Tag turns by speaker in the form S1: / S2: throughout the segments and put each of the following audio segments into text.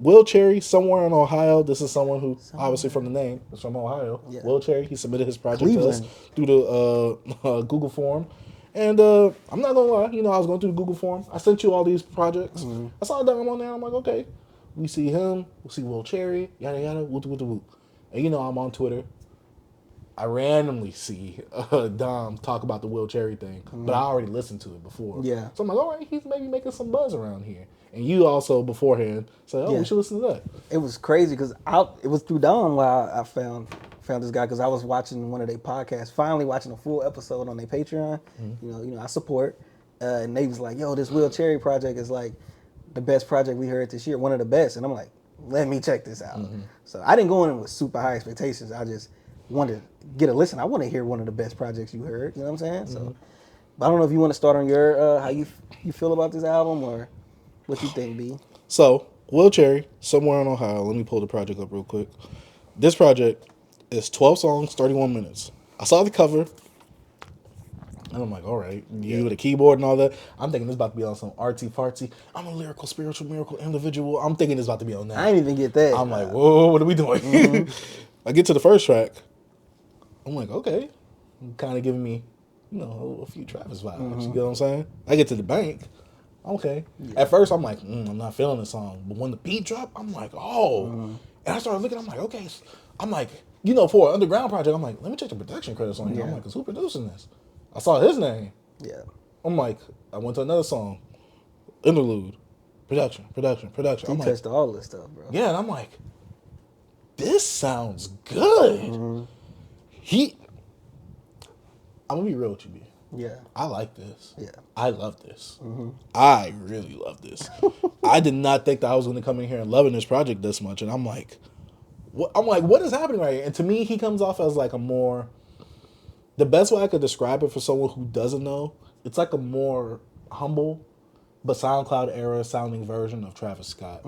S1: Will Cherry, somewhere in Ohio. This is someone who, obviously from the name, is from Ohio.
S2: Yeah.
S1: Will Cherry, he submitted his project to us
S2: Cleveland.
S1: through the Google form. And I'm not gonna lie, I was going through the Google form. I sent you all these projects. I saw Dom on there. I'm like, okay, we see him. We see Will Cherry. Yada yada. Woo woo woo. And I'm on Twitter. I randomly see Dom talk about the Will Cherry thing, but I already listened to it before.
S2: Yeah.
S1: So I'm like, all right, he's maybe making some buzz around here. And you also beforehand said, oh,
S2: Yeah.
S1: we should listen to that.
S2: It was crazy because it was through Don why I found this guy because I was watching one of their podcasts, finally watching a full episode on their Patreon. I support, and they was like, "Yo, this Will Cherry project is like the best project we heard this year, one of the best." And I'm like, "Let me check this out." So I didn't go in with super high expectations. I just wanted to get a listen. I want to hear one of the best projects you heard. You know what I'm saying? So, but I don't know if you want to start on your how you feel about this album or what you think, B.
S1: So, Will Cherry, somewhere in Ohio. Let me pull the project up real quick. This project is 12 songs, 31 minutes. I saw the cover, and I'm like, all right, you with a keyboard and all that. I'm thinking this about to be on some artsy fartsy. I'm a lyrical, spiritual, miracle individual. I'm thinking this about to be on that.
S2: I didn't even get that.
S1: I'm like, whoa, what are we doing? I get to the first track. I'm like, okay. Kind of giving me, a few Travis vibes. You get what I'm saying? I get to the bank. Okay. At first, I'm like, I'm not feeling the song. But when the beat dropped, I'm like, oh. And I started looking, I'm like, okay. I'm like, for an underground project, I'm like, let me check the production credits on here. I'm like, because who producing this? I saw his name.
S2: Yeah.
S1: I'm like, I went to another song. Interlude. Production.
S2: He
S1: I'm like,
S2: touched all this stuff, bro.
S1: yeah, and I'm like, this sounds good. I'm gonna be real with you, B.
S2: Yeah.
S1: I like this.
S2: Yeah.
S1: I love this. I really love this. I did not think that I was gonna come in here and loving this project this much, and I'm like, what is happening right here? And to me, he comes off as like the best way I could describe it for someone who doesn't know, it's like a more humble, but SoundCloud era sounding version of Travis Scott.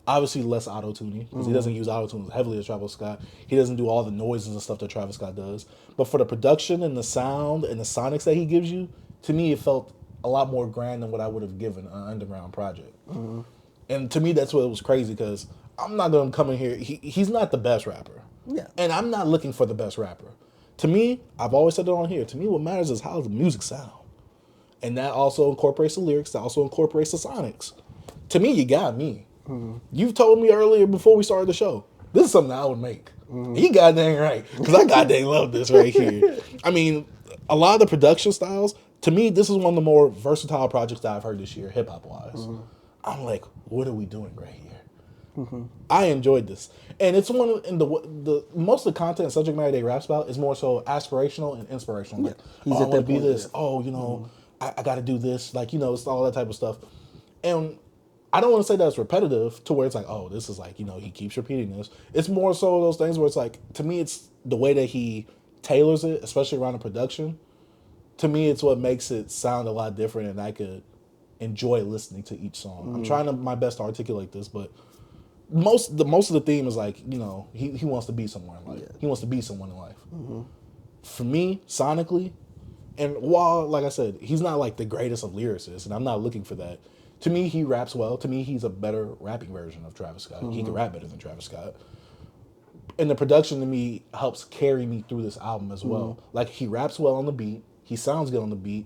S1: Obviously less auto-tuning, because he doesn't use auto-tune as heavily as Travis Scott. He doesn't do all the noises and stuff that Travis Scott does. But for the production and the sound and the sonics that he gives you, to me it felt a lot more grand than what I would have given an underground project. And to me that's what was crazy, because I'm not going to come in here, he's not the best rapper.
S2: Yeah.
S1: And I'm not looking for the best rapper. To me, I've always said it on here, to me what matters is how the music sound. And that also incorporates the lyrics, that also incorporates the sonics. To me, you got me. You've told me earlier before we started the show, this is something I would make. You goddamn right. Because I goddamn love this right here. I mean, a lot of the production styles, to me, this is one of the more versatile projects that I've heard this year, hip-hop wise. I'm like, what are we doing right here? I enjoyed this. And it's one of the most of the content and subject matter they raps about is more so aspirational and inspirational. Like,
S2: He's
S1: I
S2: at
S1: want to
S2: that
S1: be
S2: point,
S1: this.
S2: yeah.
S1: Oh, I got to do this. Like, it's all that type of stuff. And I don't want to say that it's repetitive to where it's like, oh, this is like, he keeps repeating this. It's more so those things where it's like, to me, it's the way that he tailors it, especially around the production. To me, it's what makes it sound a lot different, and I could enjoy listening to each song. I'm trying my best to articulate this, but most of the theme is like, he wants to be somewhere in life. He wants to be someone in life. For me, sonically, and while, like I said, he's not like the greatest of lyricists, and I'm not looking for that. To me, he raps well. To me, he's a better rapping version of Travis Scott. He can rap better than Travis Scott. And the production to me helps carry me through this album as well. Like, he raps well on the beat. He sounds good on the beat.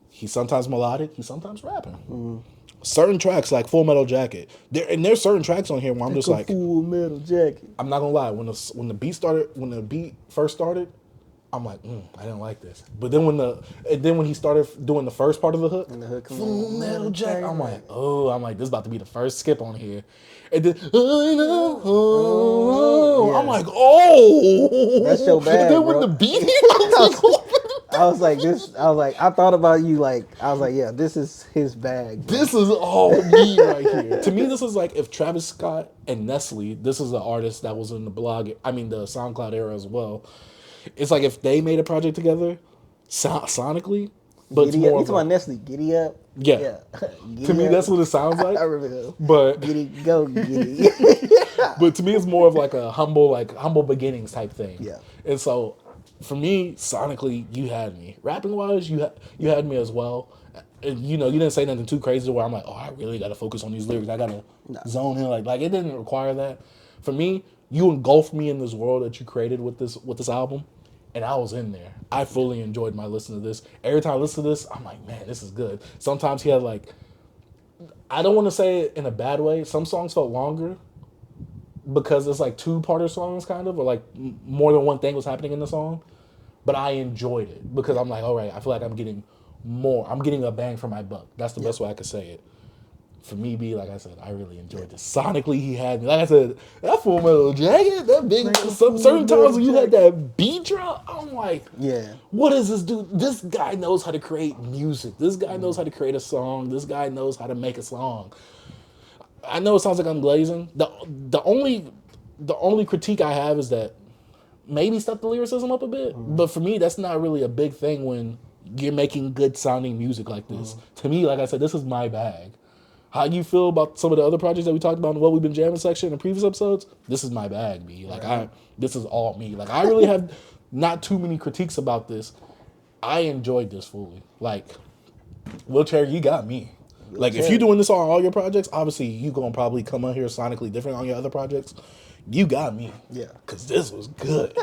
S1: He's sometimes melodic. He's sometimes rapping. Certain tracks, like Full Metal Jacket, there's certain tracks on here where I'm just like,
S2: Full Metal Jacket.
S1: I'm not gonna lie. When the beat first started, I'm like, I didn't like this. But then when he started doing the first part of the hook,
S2: And the hook comes
S1: Full
S2: in.
S1: Metal Jacket, I'm like, this is about to be the first skip on here. And then, I'm like, oh,
S2: That's your bag,
S1: and then when
S2: bro.
S1: the beat, I was like,
S2: I thought about you yeah, this is his bag. Bro.
S1: this is all me right here. To me, this is like if Travis Scott and Nestle, this is an artist that was in the the SoundCloud era as well. It's like if they made a project together, sonically, but it's
S2: Giddy up.
S1: more
S2: You
S1: of
S2: talking about Nestle? Giddy up.
S1: Yeah.
S2: Giddy
S1: to me,
S2: up.
S1: that's what it sounds like.
S2: I remember.
S1: But
S2: Giddy go giddy.
S1: but to me, it's more of like a humble beginnings type thing.
S2: Yeah.
S1: And so, for me, sonically, you had me. Rapping wise, you had me as well. you know, you didn't say nothing too crazy where I'm like, oh, I really got to focus on these lyrics. I got to zone in. Like it didn't require that. For me, you engulfed me in this world that you created with this album, and I was in there. I fully enjoyed my listen to this. Every time I listen to this, I'm like, man, this is good. Sometimes he had like, I don't want to say it in a bad way. Some songs felt longer because it's like two-parter songs kind of, or like more than one thing was happening in the song. But I enjoyed it because I'm like, all right, I feel like I'm getting more. I'm getting a bang for my buck. That's the best way I could say it. For me, B, like I said, I really enjoyed this. Sonically, he had me. Like I said, that Full Metal Jacket, that big. Certain times when you had that beat drop, I'm like,
S2: Yeah.
S1: what is this dude? This guy knows how to create music. This guy knows how to create a song. This guy knows how to make a song. I know it sounds like I'm glazing. The only critique I have is that maybe step the lyricism up a bit. But for me, that's not really a big thing when you're making good sounding music like this. To me, like I said, this is my bag. How you feel about some of the other projects that we talked about in what we've been jamming section in previous episodes? This is my bag, B. Like this is all me. Like I really have not too many critiques about this. I enjoyed this fully. Like Wheelchair, you got me. Like if you're doing this on all your projects, obviously you gonna probably come on here sonically different on your other projects. You got me.
S2: Yeah.
S1: Cause this was good.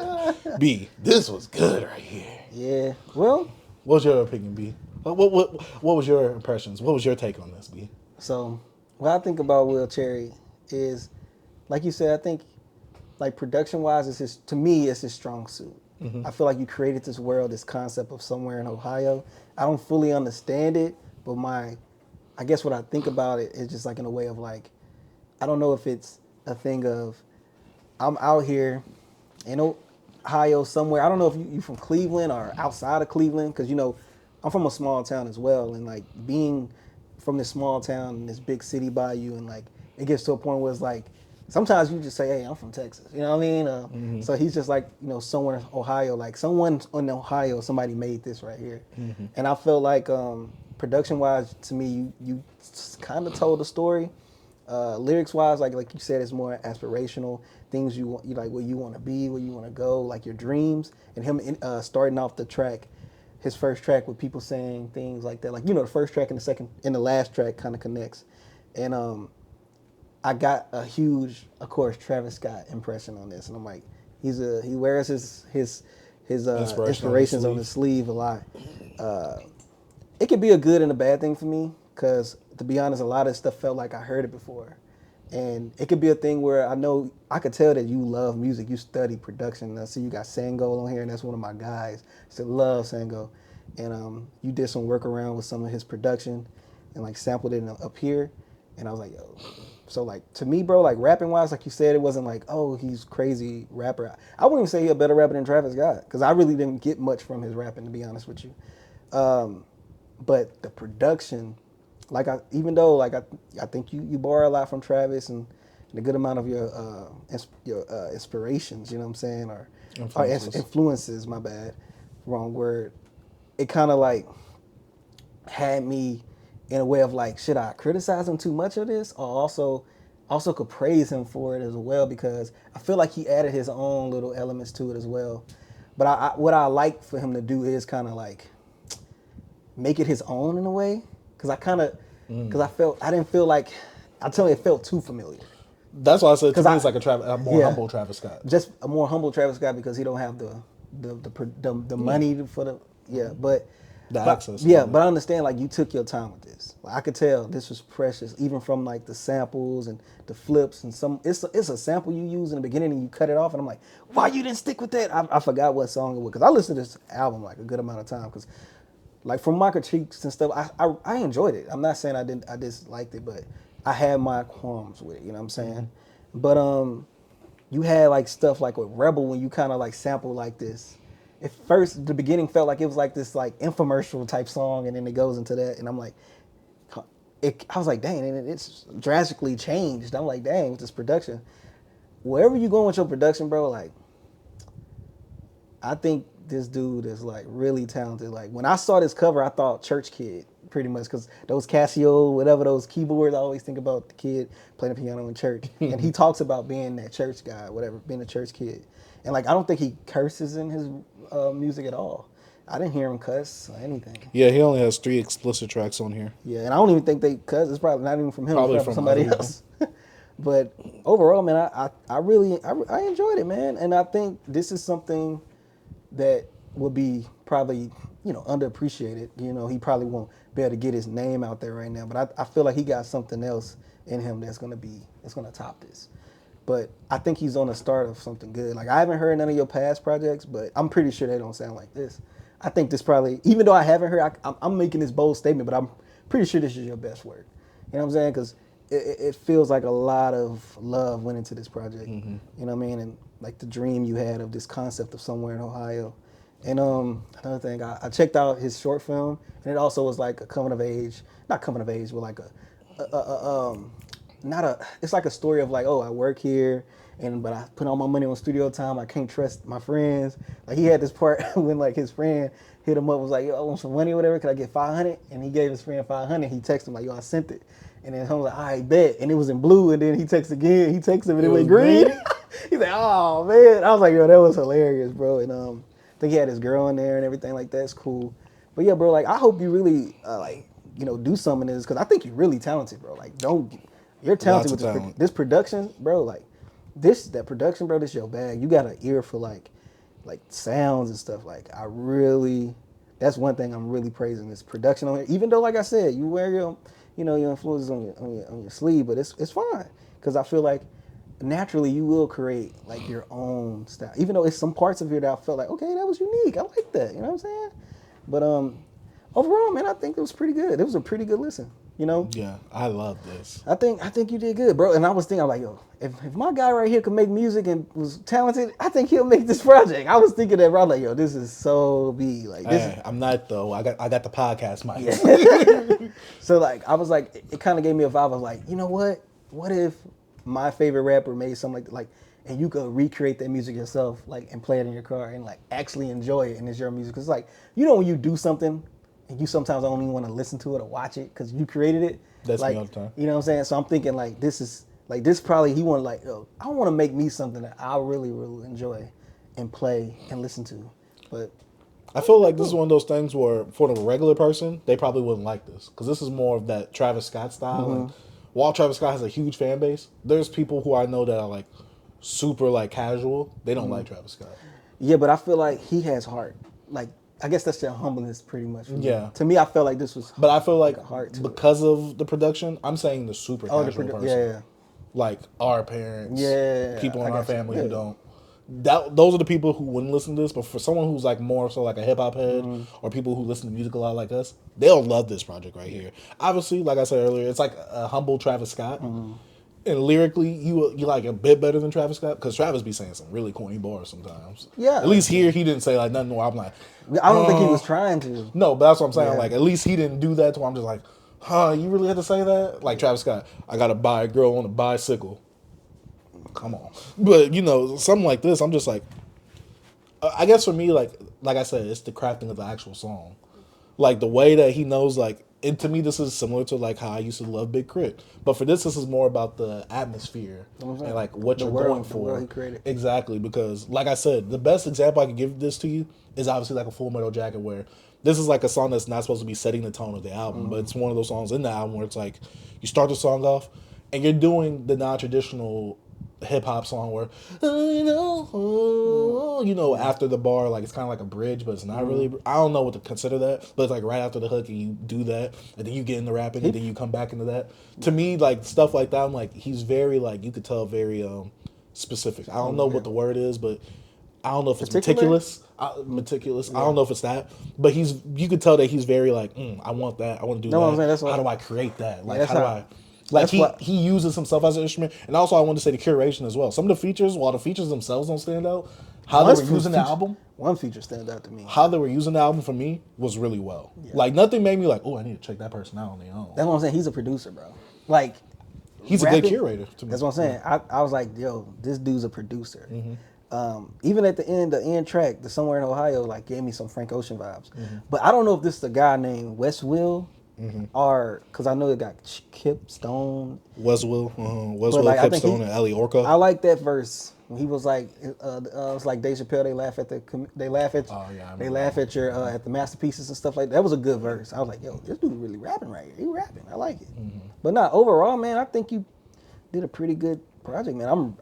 S1: B, this was good right here.
S2: Yeah. Well,
S1: What's your opinion, B? What was your impressions? What was your take on this, B?
S2: so what I think about Will Cherry is, like you said, I think like production wise, to me, it's his strong suit. I feel like you created this world, this concept of somewhere in Ohio. I don't fully understand it, but I guess what I think about it is just like in a way of like, I don't know if it's a thing of I'm out here in Ohio somewhere. I don't know if you from Cleveland or outside of Cleveland, because I'm from a small town as well, and like being from this small town and this big city by you, and like it gets to a point where it's like sometimes you just say, "Hey, I'm from Texas," you know what I mean? So he's just like somewhere in Ohio, like someone in Ohio, somebody made this right here, and I feel like production wise, to me, you kind of told the story. Lyrics wise, like you said, it's more aspirational things you want, you like where you want to be, where you want to go, like your dreams. And him starting off the track, his first track with people saying things like that, like the first track and the second and the last track kind of connects. And I got a huge, of course, Travis Scott impression on this, and I'm like, he wears his inspirations on his sleeve a lot. It could be a good and a bad thing for me, because to be honest, a lot of stuff felt like I heard it before. And it could be a thing where I could tell that you love music, you study production. I see you got Sango on here, and that's one of my guys. I said, love Sango. And you did some work around with some of his production and like sampled it up here. And I was like, yo. So like to me, bro, like rapping wise, like you said, it wasn't like, oh, he's crazy rapper. I wouldn't even say he's a better rapper than Travis Scott, because I really didn't get much from his rapping, to be honest with you. But the production, like even though I think you borrow a lot from Travis and a good amount of your inspirations, you know what I'm saying, or influences, my bad, wrong word. It kind of like had me in a way of like, should I criticize him too much of this, or also could praise him for it as well, because I feel like he added his own little elements to it as well. But what I like for him to do is kind of like make it his own in a way, because I didn't feel like, I tell you, it felt too familiar.
S1: That's why I said to me it's like a more humble Travis Scott.
S2: Just a more humble Travis Scott, because he don't have the money for the access. Yeah, but I understand, like, you took your time with this. Like, I could tell this was precious, even from like the samples and the flips and it's a sample you use in the beginning and you cut it off, and I'm like, why you didn't stick with that? I forgot what song it was, because I listened to this album like a good amount of time, because like from my critiques and stuff, I enjoyed it. I'm not saying I disliked it, but I had my qualms with it, you know what I'm saying? But you had like stuff like with Rebel, when you kind of like sample like this. At first, the beginning felt like it was like this like infomercial type song, and then it goes into that, and I'm like, I was like, dang, and it's drastically changed. I'm like, dang, with this production. Wherever you going with your production, bro, like, I think this dude is like really talented. Like when I saw this cover, I thought Church Kid pretty much, because those Casio, whatever, those keyboards, I always think about the kid playing the piano in church. And he talks about being that church guy, whatever, being a church kid. And like, I don't think he curses in his music at all. I didn't hear him cuss or anything.
S1: Yeah, he only has 3 explicit tracks on here.
S2: Yeah, and I don't even think they cuss. It's probably not even from him.
S1: Probably
S2: It's probably from
S1: from
S2: somebody
S1: other
S2: else. But overall, man, I really I enjoyed it, man, and I think this is something that will be probably underappreciated. He probably won't be able to get his name out there right now, but I feel like he got something else in him that's gonna top this. But I think he's on the start of something good. Like I haven't heard none of your past projects, but I'm pretty sure they don't sound like this. I think this probably, even though I haven't heard, I'm making this bold statement, but I'm pretty sure this is your best work. You know what I'm saying? Because it feels like a lot of love went into this project. You know what I mean? And like the dream you had of this concept of somewhere in Ohio. And another thing, I checked out his short film, and it also was like a coming of age, not coming of age, but like it's like a story of like, oh, I work here, but I put all my money on studio time. I can't trust my friends. Like he had this part when like his friend hit him up, was like, yo, I want some money or whatever. Could I get 500? And he gave his friend 500. He texted him like, yo, I sent it. And then Hum was like, all right, bet. And it was in blue. And then he texted again. He texted him and it went green. He's like, oh man. I was like, yo, that was hilarious, bro. And I think he had his girl in there and everything like that. It's cool. But yeah, bro, like I hope you really do something in this, because I think you're really talented, bro. Like you're talented with this production, bro. Like that production, bro. This your bag. You got an ear for like sounds and stuff. Like that's one thing I'm really praising, this production on here. Even though, like I said, you wear your influences on your sleeve, but it's fine, because I feel like naturally you will create like your own style. Even though it's some parts of here that I felt like, okay, that was unique. I like that. You know what I'm saying? But overall, man, I think it was pretty good. It was a pretty good listen.
S1: Yeah, I love this.
S2: I think you did good, bro. And I was thinking, I'm like, yo, if my guy right here could make music and was talented, I think he'll make this project. I was thinking that, bro. I'm like, yo, this is so B. Like, this
S1: I'm not though. I got the podcast mic.
S2: Yeah. So like, I was like, it kind of gave me a vibe of like, you know what? What if my favorite rapper made something like, and you could recreate that music yourself, like, and play it in your car and like actually enjoy it, and it's your music. Cause like, when you do something, and you sometimes don't even want to listen to it or watch it because you created it.
S1: That's
S2: like,
S1: me all the time.
S2: You know what I'm saying? So I'm thinking like this probably he wanted like, yo, I want to make me something that I really, really enjoy and play and listen to. But
S1: I feel like this is one of those things where for the regular person, they probably wouldn't like this, because this is more of that Travis Scott style. And while Travis Scott has a huge fan base, there's people who I know that are like super like casual. They don't like Travis Scott.
S2: Yeah, but I feel like he has heart. Like, I guess that's their humbleness, pretty much.
S1: Yeah.
S2: To me, I felt like this was.
S1: But I feel like
S2: heart
S1: because of the production, I'm saying the super casual person.
S2: Yeah.
S1: Like our parents.
S2: Yeah.
S1: People in our family who don't. Those are the people who wouldn't listen to this. But for someone who's like more so like a hip hop head, or people who listen to music a lot like us, they'll love this project right here. Obviously, like I said earlier, it's like a humble Travis Scott. And lyrically, you like a bit better than Travis Scott, because Travis be saying some really corny bars sometimes.
S2: Yeah.
S1: At least here, he didn't say like nothing where I'm like,
S2: I don't think he was trying to.
S1: no, but that's what I'm saying.
S2: Yeah.
S1: Like, at least he didn't do that to where I'm just like, you really had to say that? Like Travis Scott, I gotta buy a girl on a bicycle. Come on. But, something like this, I'm just like, I guess for me, like I said, it's the crafting of the actual song. Like, the way that he knows, like, and to me, this is similar to, like, how I used to love Big Crit. But for this is more about the atmosphere and, like, what you're going for.
S2: The world he created.
S1: Exactly, because, like I said, the best example I can give this to you is obviously, like, a Full Metal Jacket, where this is, like, a song that's not supposed to be setting the tone of the album, but it's one of those songs in the album where it's, like, you start the song off, and you're doing the non-traditional hip-hop song where after the bar, like, it's kind of like a bridge, but it's not really. I don't know what to consider that, but it's like right after the hook, and you do that, and then you get into rapping, and then you come back into that. To me, like, stuff like that, I'm like, he's very, like, you could tell, very specific. I don't know what the word is, but I don't know if it's meticulous. Meticulous. I don't know if it's that, but you could tell that he's very like, I want that. I want to do that.
S2: I'm saying,
S1: how do I create that? Like, how do I? Like, he uses himself as an instrument. And also, I want to say the curation as well. Some of the features, while the features themselves don't stand out, how they were using the album.
S2: One feature stands out to me.
S1: How they were using the album for me was really well. Yeah. Like, nothing made me like, oh, I need to check that person out on their own.
S2: That's what I'm saying. He's a producer, bro. Like,
S1: he's a good curator to me.
S2: That's what I'm saying. I was like, yo, this dude's a producer. Even at the end track, the Somewhere in Ohio, like, gave me some Frank Ocean vibes. But I don't know if this is a guy named Wes Will. are because I know it got Kip Stone,
S1: Westwell,
S2: but like I think
S1: Kipstone, and Ellie Orca.
S2: I like that verse when he was like, it was like Dave Chappelle. They laugh at they laugh at,
S1: Oh, yeah, I
S2: they
S1: remember
S2: laugh at your at the masterpieces and stuff like that. That was a good verse. I was like, yo, this dude really rapping right here. He rapping. I like it. But not overall, man. I think you did a pretty good project, man.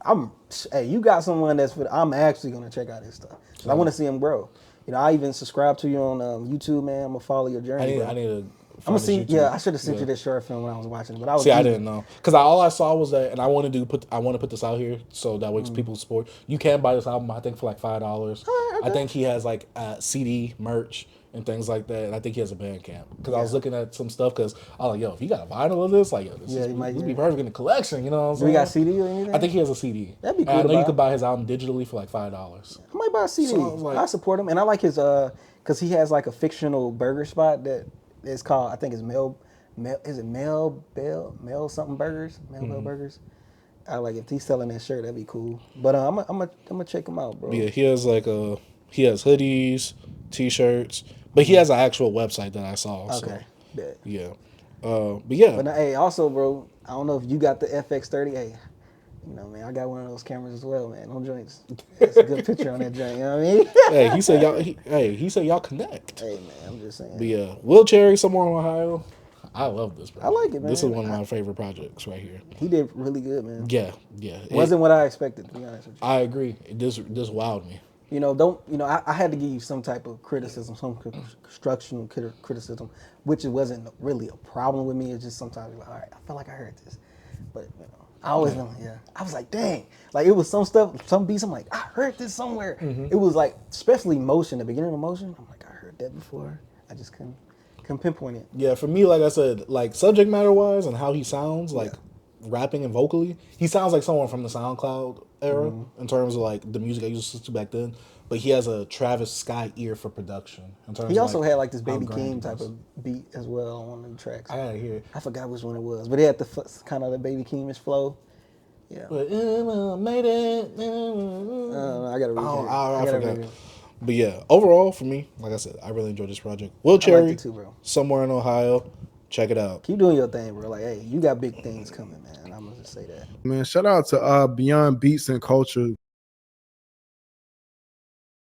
S2: Hey, you got someone I'm actually gonna check out his stuff. 'Cause I want to see him grow. You know, I even subscribe to you on YouTube, man. I'm gonna follow your journey.
S1: I need to.
S2: I'm gonna see. Yeah, I should have sent you this short film when I was watching it, but I was.
S1: See, I didn't know because all I saw was that, and I want to put this out here so that way people support. You can buy this album, I think, for like $5.
S2: Okay.
S1: I think he has like CD merch and things like that, and I think he has a Bandcamp. Because I was looking at some stuff because I was like, yo, if you got a vinyl of this, like, yo, this would be perfect in the collection. You know what I'm saying?
S2: We got CD or anything?
S1: I think he has a CD.
S2: That'd be cool.
S1: And I
S2: to
S1: know
S2: buy.
S1: you could buy his album digitally for like $5.
S2: I might buy a CD.
S1: So,
S2: I support him, and I like his because he has like a fictional burger spot that is called, I think it's Mel something burgers, Mel Bell burgers. I like if he's selling that shirt, that'd be cool. But I'm gonna check him out, bro.
S1: Yeah, he has hoodies, t-shirts, but he has an actual website that I saw.
S2: Okay.
S1: So, yeah. But yeah.
S2: But hey, also, bro, I don't know if you got the FX30. Hey, you know, man, I got one of those cameras as well, man. Them joints. It's a good picture on that joint. You know what I mean?
S1: Hey, he said y'all. He said y'all connect.
S2: Hey, man, I'm just saying.
S1: But yeah, Will Cherry, Somewhere in Ohio. I love this, bro.
S2: I like it, man.
S1: This is one of my favorite projects right here.
S2: He did really good, man.
S1: Yeah.
S2: Wasn't what I expected, to be honest with you.
S1: I agree. This wowed me.
S2: You know, I had to give you some type of criticism, some constructional criticism, which it wasn't really a problem with me. It's just sometimes you're like, all right, I feel like I heard this. But, you know, I always know, I was like, dang. Like, it was some stuff, some beats, I'm like, I heard this somewhere. It was like, especially Motion, the beginning of Motion, I'm like, I heard that before. I just couldn't pinpoint it.
S1: Yeah, for me, like I said, like subject matter wise and how he sounds, like rapping and vocally, he sounds like someone from the SoundCloud era in terms of like the music I used to listen to back then. But he has a Travis Scott ear for production. In terms
S2: He
S1: of,
S2: also had like this
S1: how
S2: Baby
S1: grimy
S2: Keem
S1: it
S2: type
S1: was.
S2: of beat as well on one of the tracks.
S1: I gotta hear it.
S2: I forgot which one it was, but it had the kind of the Baby Keemish flow. Yeah.
S1: But made it.
S2: I gotta read it.
S1: I forgot. But yeah, overall for me, like I said, I really enjoyed this project. Will
S2: I
S1: Cherry,
S2: liked it too, bro.
S1: Somewhere in Ohio, check it out.
S2: Keep doing your thing, bro. Like, hey, you got big things coming, man. I'm gonna just say that.
S3: Man, shout out to Beyond Beats and Culture.